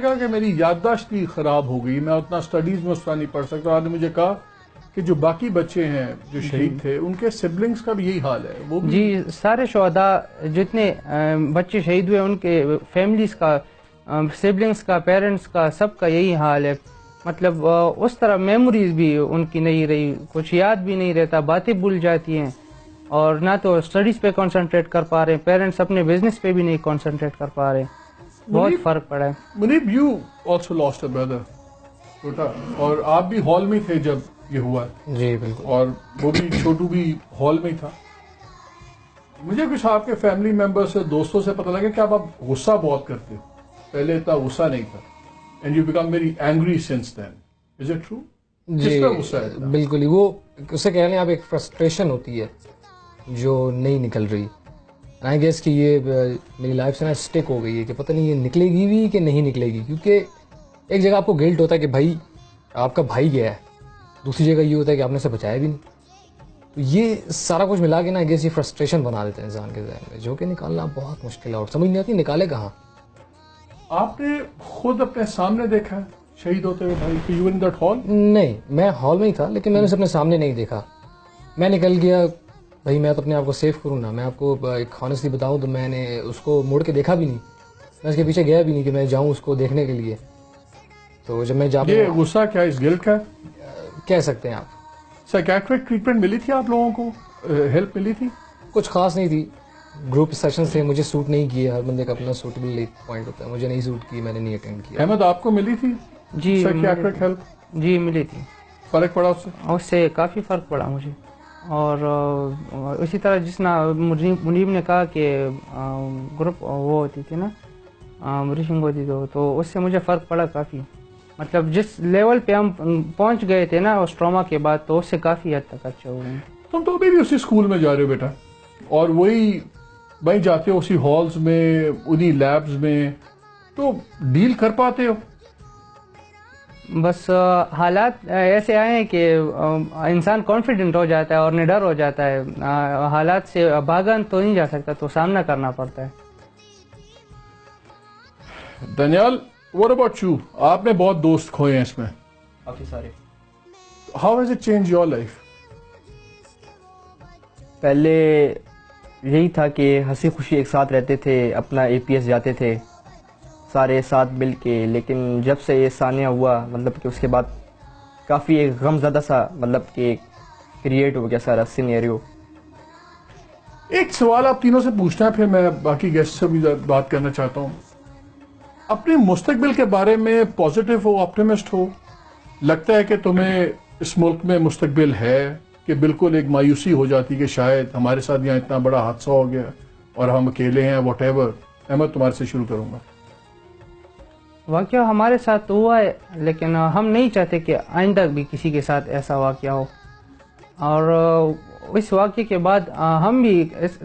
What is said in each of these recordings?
کہا کہ میری یادداشت بھی خراب ہو گئی، میں اتنا سٹڈیز میں اس طرح نہیں پڑھ سکتا. آپ نے مجھے کہا کہ جو باقی بچے ہیں جو شہید تھے ان کے سبلنگز کا بھی یہی حال ہے. وہ بھی جی سارے شہداء جتنے بچے شہید ہوئے ان کے فیملیز کا، سبلنگز کا، پیرنٹس کا، سب کا یہی حال ہے. مطلب اس طرح میموریز بھی ان کی نہیں رہی، کچھ یاد بھی نہیں رہتا، باتیں بھول جاتی ہیں، اور نہ تو اسٹڈیز پہ کنسنٹریٹ کر پا رہے ہیں، پیرنٹس اپنے بزنس پہ بھی نہیں کنسنٹریٹ کر پا رہے ہیں. بہت فرق پڑا ہے. Munib you also lost a brother چھوٹا، اور آپ بھی ہال میں تھے جب یہ ہوا. جی بالکل. اور وہ بھی چھوٹو بھی ہال میں تھا. مجھے کچھ آپ کے فیملی ممبر سے، دوستوں سے پتہ لگا کہ آپ غصہ بہت کرتے ہو. پہلے اتنا غصہ نہیں تھا. And you became very angry since then. Is it true? جی بالکل ہی. وہ اسے کہہ لیں آپ، ایک فرسٹریشن ہوتی ہے جو نہیں نکل رہی. آئی گیس کہ یہ میری لائف سے نا اسٹک ہو گئی ہے کہ پتہ نہیں یہ نکلے گی بھی کہ نہیں نکلے گی. کیونکہ ایک جگہ آپ کو گلٹ ہوتا ہے کہ بھائی آپ کا بھائی گیا ہے، دوسری جگہ یہ ہوتا ہے کہ آپ نے اسے بچایا بھی نہیں. تو یہ سارا کچھ ملا کے نا آئی گیس یہ فرسٹریشن بنا دیتے ہیں انسان کے ذہن میں، جو کہ نکالنا بہت مشکل ہے اور سمجھ نہیں آتی نکالے کہاں. آپ نے خود اپنے سامنے دیکھا ہے شہید ہوتے ہوئے بھائی کہ یو ان دیٹ ہال؟ نہیں، میں ہال میں ہی تھا، لیکن میں نے اسے اپنے سامنے نہیں دیکھا. میں نکل گیا بھائی، میں تو اپنے آپ کو سیف کروں نا. میں آپ کو ایک ہانیسٹلی بتاؤں تو میں نے اس کو موڑ کے دیکھا بھی نہیں، میں اس کے پیچھے گیا بھی نہیں کہ میں جاؤں اس کو دیکھنے کے لیے. تو جب میں یہ غصہ کیا اس گلٹ کا کہہ سکتے ہیں آپ. سائیکیٹرک ٹریٹمنٹ ملی تھی آپ لوگوں کو؟ ہیلپ ملی تھی؟ کچھ خاص نہیں تھی. گروپ سیشنز تھے، مجھے سوٹ نہیں کیے. ہر بندے کا اپنا سوٹیبل پوائنٹ ہوتا ہے. مجھے نہیں سوٹ کی، میں نے نہیں اٹینڈ کیا. احمد آپ کو ملی تھی جی سائیکیٹرک ہیلپ؟ جی ملی تھی. فرق پڑا اس سے؟ اس سے کافی فرق پڑا مجھے. اور اسی طرح جس منیب نے کہا کہ گروپ وہ ہوتی تھی نا، بریفنگ ہوتی تو اس سے مجھے فرق پڑا کافی. مطلب جس لیول پہ ہم پہنچ گئے تھے نا اس ٹراما کے بعد، تو اس سے کافی حد تک اچھا ہو گئے. تم تو ابھی بھی اسی اسکول میں جا رہے ہو بیٹا، اور وہی بھائی جاتے ہو اسی ہالز میں، انہی لیبز میں، تو ڈیل کر پاتے ہو؟ بس حالات ایسے آئے ہیں کہ انسان کانفیڈنٹ ہو جاتا ہے اور نڈر ہو جاتا ہے. حالات سے بھاگا تو نہیں جا سکتا، تو سامنا کرنا پڑتا ہے. Daniyal what about you؟ آپ نے بہت دوست کھوئے ہیں اس میں، کافی سارے. how has it changed your life؟ پہلے یہی تھا کہ ہنسی خوشی ایک ساتھ رہتے تھے، اپنا اے پی ایس جاتے تھے سارے ساتھ مل کے. لیکن جب سے یہ ثانیہ ہوا، مطلب کہ اس کے بعد کافی ایک غم زدہ سا مطلب کہ کریٹ ہو گیا سارا سینیریو. ایک سوال آپ تینوں سے پوچھنا ہے، پھر میں باقی گیسٹ سے بھی بات کرنا چاہتا ہوں. اپنے مستقبل کے بارے میں پازیٹیو ہو، آپٹیمسٹ ہو؟ لگتا ہے کہ تمہیں اس ملک میں مستقبل ہے، کہ بالکل ایک مایوسی ہو جاتی کہ شاید ہمارے ساتھ یہاں اتنا بڑا حادثہ ہو گیا اور ہم اکیلے ہیں، واٹ ایور؟ احمد تمہارے سے شروع کروں گا. واقعہ ہمارے ساتھ تو ہوا ہے، لیکن ہم نہیں چاہتے کہ آئندہ بھی کسی کے ساتھ ایسا واقعہ ہو. اور اس واقعے کے بعد ہم بھی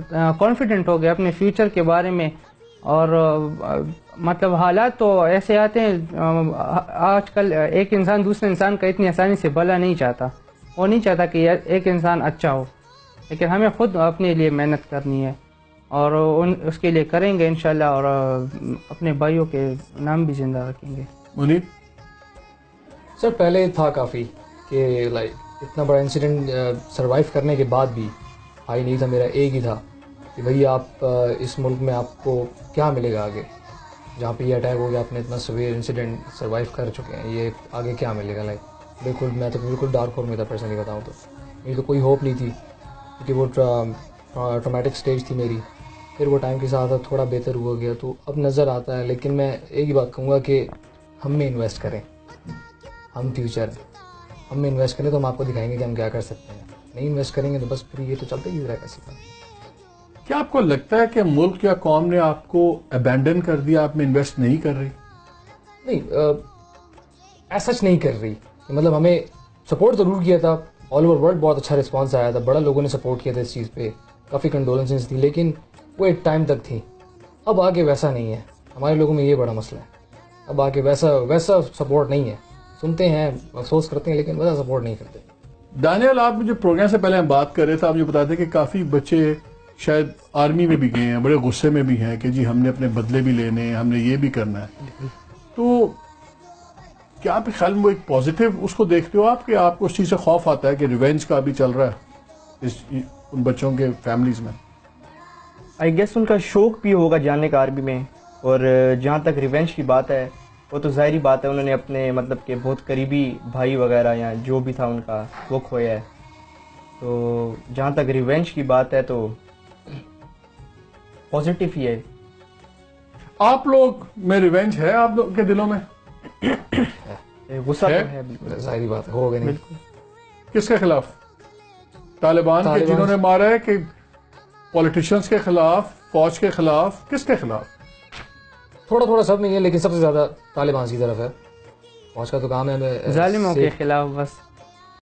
کانفیڈنٹ ہو گئے اپنے فیوچر کے بارے میں. اور مطلب حالات تو ایسے آتے ہیں، آج کل ایک انسان دوسرے انسان کا اتنی آسانی سے بھلا نہیں چاہتا. وہ نہیں چاہتا کہ ایک انسان اچھا ہو، لیکن ہمیں خود اپنے لیے محنت کرنی ہے، اور اس کے لیے کریں گے انشاءاللہ، اور اپنے بھائیوں کے نام بھی زندہ رکھیں گے. منیب؟ سر پہلے تھا کافی کہ لائک اتنا بڑا انسیڈنٹ سروائیو کرنے کے بعد بھی بھائی نہیں تھا میرا، ایک ہی تھا کہ بھئی آپ اس ملک میں آپ کو کیا ملے گا آگے، جہاں پہ یہ اٹیک ہو گیا، آپ نے اتنا سویئر انسیڈنٹ سروائیو کر چکے ہیں، یہ آگے کیا ملے گا. لائک بالکل میں تو بالکل ڈارک ہول میں تھا پرسنلی بتاؤں تو. میری تو کوئی ہوپ نہیں تھی، کیونکہ وہ ٹرامیٹک سٹیج تھی میری. پھر وہ ٹائم کے ساتھ تھوڑا بہتر ہوا گیا تو اب نظر آتا ہے. لیکن میں ایک ہی بات کہوں گا کہ ہم میں انویسٹ کریں، ہم فیوچر ہم میں انویسٹ کریں تو ہم آپ کو دکھائیں گے کہ ہم کیا کر سکتے ہیں. نہیں انویسٹ کریں گے تو بس پھر یہ تو چلتا ہی رہے گا. سیدھا کیا آپ کو لگتا ہے کہ ملک یا قوم نے آپ کو ابینڈن کر دیا، آپ میں انویسٹ نہیں کر رہی؟ نہیں، ایسا سچ نہیں کر رہی. مطلب ہمیں سپورٹ ضرور کیا تھا، آل اوور ورلڈ بہت اچھا رسپانس آیا تھا، بڑا لوگوں نے سپورٹ کیا تھا اس چیز پہ، کافی کنڈولنسز تھی، لیکن وہ ایک ٹائم تک تھی. اب آگے ویسا نہیں ہے. ہمارے لوگوں میں یہ بڑا مسئلہ ہے، اب آگے ویسا سپورٹ نہیں ہے. سنتے ہیں، افسوس کرتے ہیں، لیکن ویسا سپورٹ نہیں کرتے. دانیال، آپ مجھے پروگرام سے پہلے ہم بات کر رہے تھے، آپ مجھے بتاتے کہ کافی بچے شاید آرمی میں بھی گئے ہیں، بڑے غصے میں بھی ہیں کہ جی ہم نے اپنے بدلے بھی لینے ہیں، ہم نے یہ بھی کرنا ہے. تو کیا آپ کے خیال میں وہ ایک پازیٹیو اس کو دیکھتے ہو آپ کہ آپ کو اس چیز سے خوف آتا ہے کہ ریونج کا بھی چل رہا ہے ان بچوں کے فیملیز میں؟ آئی گیس ان کا شوق بھی ہوگا جاننے کا عربی میں. اور جہاں تک ریونج کی بات ہے وہ تو ظاہری بات ہے, انہوں نے اپنے مطلب کہ بہت قریبی بھائی وغیرہ یا جو بھی تھا ان کا وہ کھویا ہے. تو جہاں تک ریونج کی بات ہے تو پازیٹیو ہی ہے. آپ لوگ میں ریونج ہے آپ لوگ کے دلوں میں؟ غصہ ہے؟ تو ہے بالکل. ظاہری بات ہے, ہوگا نہیں. بالکل. کس کے خلاف؟ طالبان کے جنہوں نے مارا ہے کہ پولیٹیشنز کے خلاف, فوج کے خلاف, کس کے خلاف؟ تھوڑا تھوڑا سب میں ہی ہے, لیکن سب سے زیادہ طالبان کی طرف ہے. فوج کا تو کام ہے ظالموں کے خلاف بس.